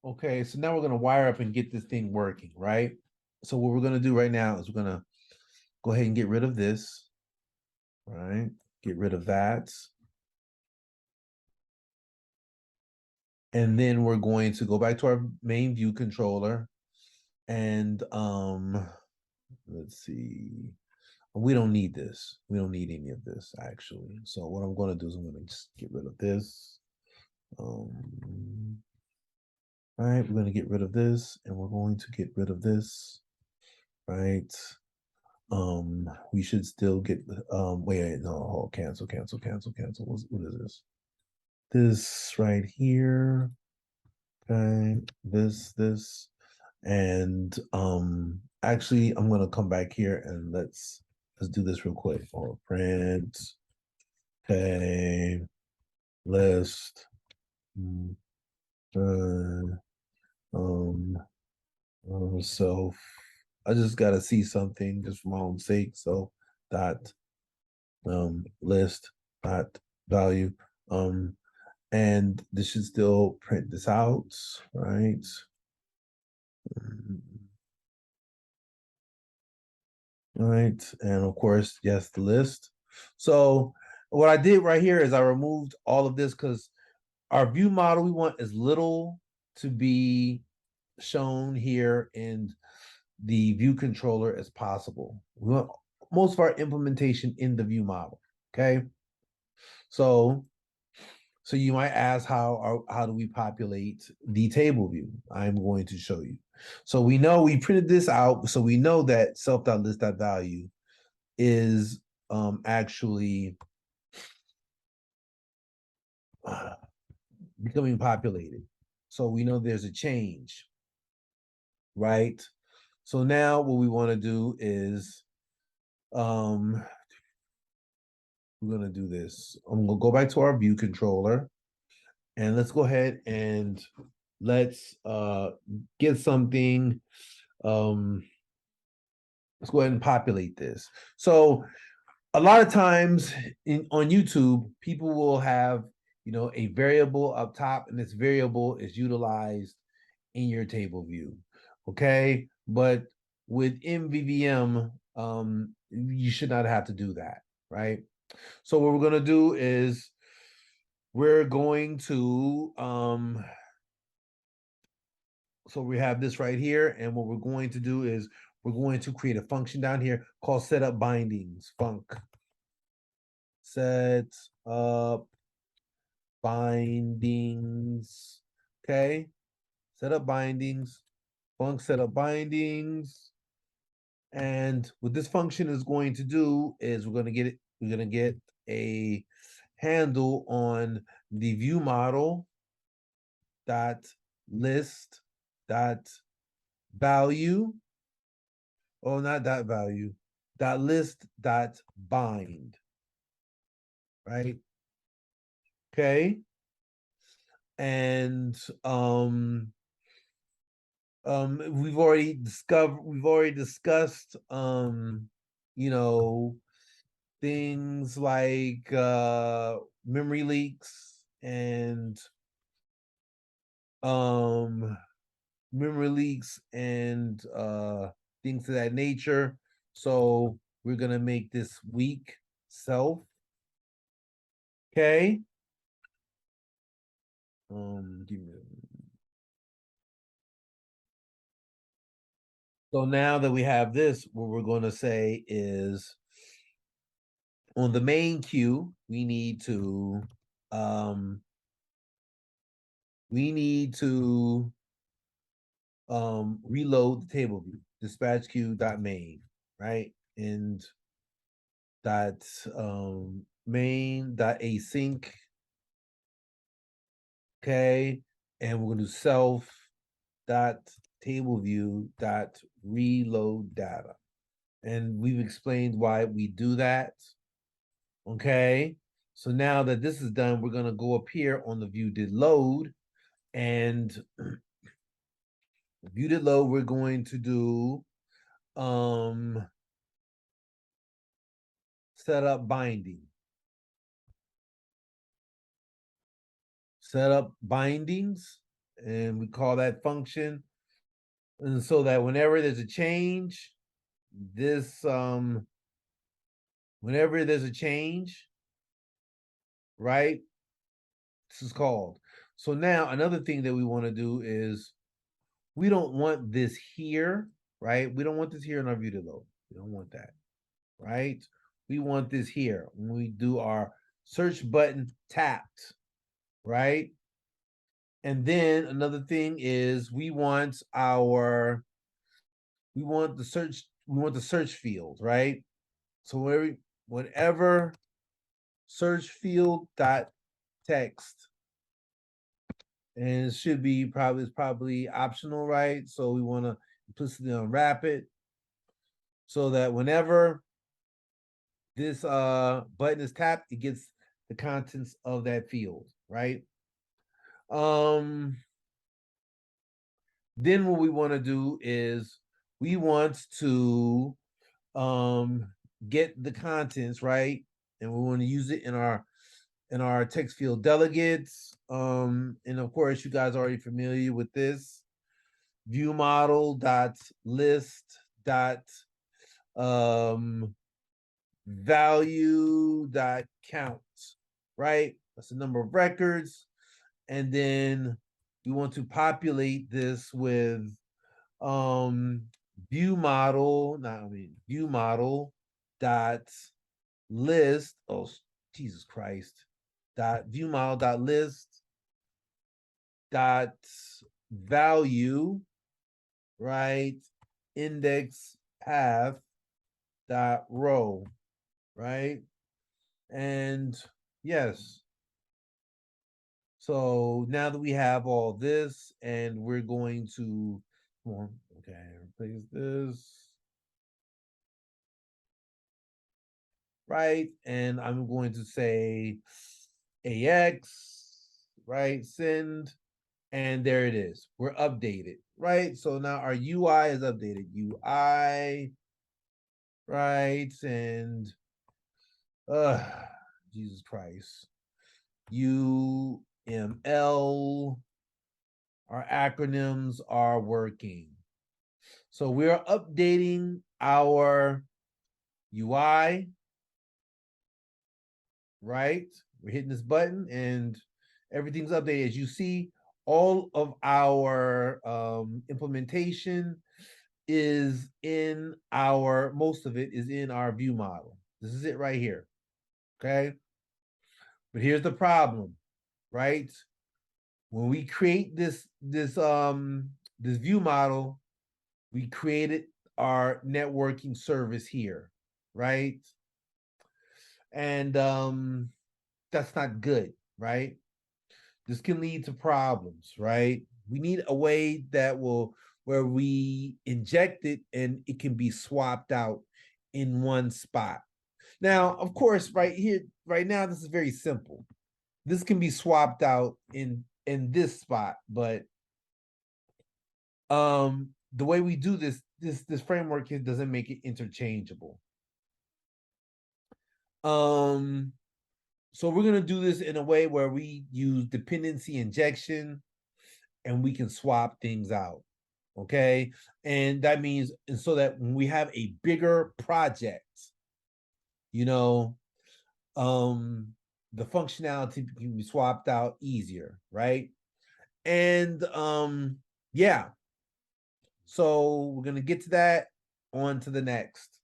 Okay, so now we're gonna wire up and get this thing working, right? So what we're gonna do right now is we're gonna go ahead and get rid of this, right? Get rid of that. And then we're going to go back to our main view controller and let's see. We don't need this. We don't need any of this actually. So what I'm going to do is I'm going to just get rid of this. All right, we're going to get rid of this and we're going to get rid of this, right? We should still get wait, no, cancel. What is this? This right here. Okay, this, and actually I'm gonna come back here and let's do this real quick. Or print, okay, list, uh, um, self. I just gotta see something just for my own sake. So dot list dot value and this should still print this out, right? All right, and of course, yes, the list. So what I did right here is I removed all of this because our view model we want as little to be shown here in the view controller as possible. We want most of our implementation in the view model. Okay, so you might ask how do we populate the table view? I'm going to show you. So we know we printed this out, so we know that self.list.value is actually becoming populated. So we know there's a change, right? So now what we want to do is we're going to do this. I'm going to go back to our view controller and let's go ahead and let's get something. Let's go ahead and populate this. So a lot of times on YouTube, people will have, a variable up top, and this variable is utilized in your table view. Okay. But with MVVM, you should not have to do that. Right. So what we're going to do is we're going to, so we have this right here. And what we're going to do is we're going to create a function down here called setup bindings func. Set up bindings. Okay. Set up bindings. Func set up bindings. And what this function is going to do is we're going to get a handle on the view model dot list dot value. Oh, not dot value. Dot list dot bind. Right. Okay. And we've already discussed you know things like memory leaks and um things of that nature. So we're gonna make this weak self. Okay. Give me So now that we have this, what we're going to say is on the main queue, we need to reload the table view, dispatch queue dot main, right? And dot main dot async. Okay. And we're gonna do self dot table view dot reload data. And we've explained why we do that. Okay. So now that this is done, we're gonna go up here on the view did load and view did load, we're going to do set up binding. Set up bindings. and we call that function. And so that whenever there's a change, this whenever there's a change, right? This is called. So now another thing that we want to do is we don't want this here, right? We don't want this here in our view to load. We don't want that, right? We want this here when we do our search button tapped, right? And then another thing is we want the search field, right? So whatever search field dot text, and it should be probably optional, right? So we want to implicitly unwrap it so that whenever this button is tapped, it gets the contents of that field, right? Then what we want to do is we want to get the contents, right? And we want to use it in our text field delegates. And of course, you guys are already familiar with this. ViewModel dot list dot value dot count, right? That's the number of records. And then we want to populate this with ViewModel dot list. Oh, Jesus Christ. ViewModel dot list dot value, right? Index path dot row, right? And yes. So now that we have all this, and we're going to okay, replace this, right? And I'm going to say AX, right? Send, and there it is. We're updated, right? So now our UI is updated. UI, right? And Jesus Christ. UML, our acronyms are working. So we're updating our UI, right? We're hitting this button and everything's updated. As you see, all of our implementation is in most of it is in our view model. This is it right here, okay? But here's the problem, right? When we create this view model, we created our networking service here, right? And that's not good, right? This can lead to problems, right? We need a way where we inject it and it can be swapped out in one spot. Now, of course, right here, right now, this is very simple. This can be swapped out in this spot, but the way we do this framework here doesn't make it interchangeable. So we're going to do this in a way where we use dependency injection and we can swap things out. Okay. And that means, and so that when we have a bigger project, you know, the functionality can be swapped out easier, right? And yeah. So we're going to get to that, on to the next.